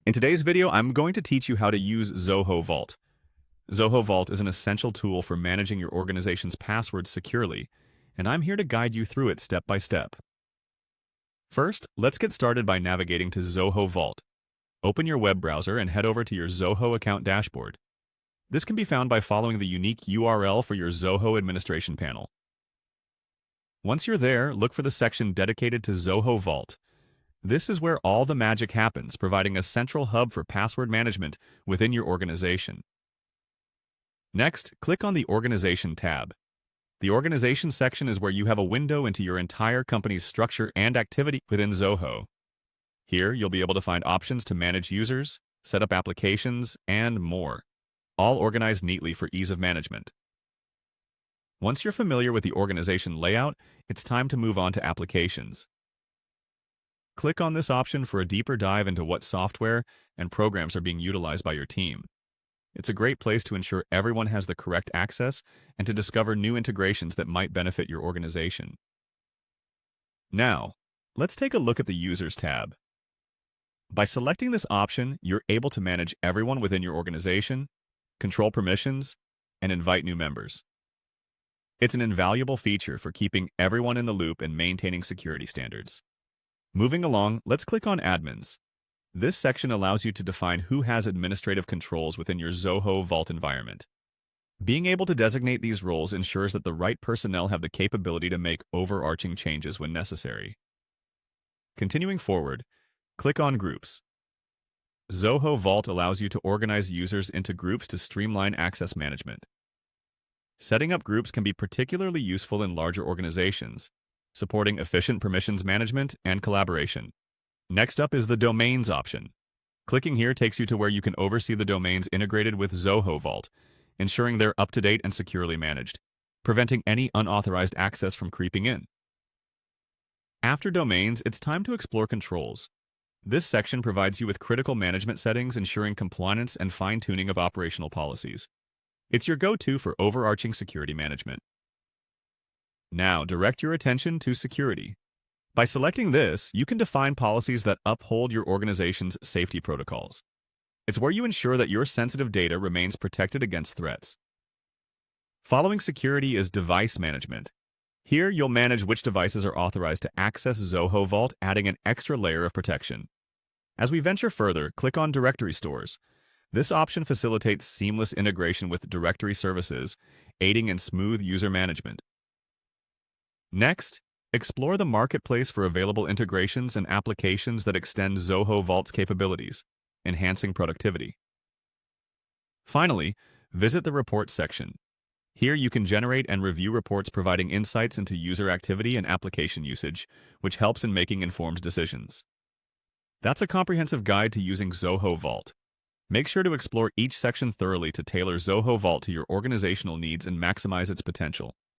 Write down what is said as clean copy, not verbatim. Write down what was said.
In today's video, I'm going to teach you how to use Zoho Vault. Zoho Vault is an essential tool for managing your organization's passwords securely, and I'm here to guide you through it step by step. First, let's get started by navigating to Zoho Vault. Open your web browser and head over to your Zoho account dashboard. This can be found by following the unique URL for your Zoho administration panel. Once you're there, look for the section dedicated to Zoho Vault. This is where all the magic happens, providing a central hub for password management within your organization. Next, click on the Organization tab. The Organization section is where you have a window into your entire company's structure and activity within Zoho. Here, you'll be able to find options to manage users, set up applications, and more, all organized neatly for ease of management. Once you're familiar with the organization layout, it's time to move on to applications. Click on this option for a deeper dive into what software and programs are being utilized by your team. It's a great place to ensure everyone has the correct access and to discover new integrations that might benefit your organization. Now, let's take a look at the Users tab. By selecting this option, you're able to manage everyone within your organization, control permissions, and invite new members. It's an invaluable feature for keeping everyone in the loop and maintaining security standards. Moving along, let's click on Admins. This section allows you to define who has administrative controls within your Zoho Vault environment. Being able to designate these roles ensures that the right personnel have the capability to make overarching changes when necessary. Continuing forward, click on Groups. Zoho Vault allows you to organize users into groups to streamline access management. Setting up groups can be particularly useful in larger organizations, supporting efficient permissions management and collaboration. Next up is the Domains option. Clicking here takes you to where you can oversee the domains integrated with Zoho Vault, ensuring they're up-to-date and securely managed, preventing any unauthorized access from creeping in. After domains, it's time to explore controls. This section provides you with critical management settings, ensuring compliance and fine-tuning of operational policies. It's your go-to for overarching security management. Now, direct your attention to security. By selecting this, you can define policies that uphold your organization's safety protocols. It's where you ensure that your sensitive data remains protected against threats. Following security is device management. Here, you'll manage which devices are authorized to access Zoho Vault, adding an extra layer of protection. As we venture further, click on Directory Stores. This option facilitates seamless integration with directory services, aiding in smooth user management. Next, explore the marketplace for available integrations and applications that extend Zoho Vault's capabilities, enhancing productivity. Finally, visit the Reports section. Here you can generate and review reports providing insights into user activity and application usage, which helps in making informed decisions. That's a comprehensive guide to using Zoho Vault. Make sure to explore each section thoroughly to tailor Zoho Vault to your organizational needs and maximize its potential.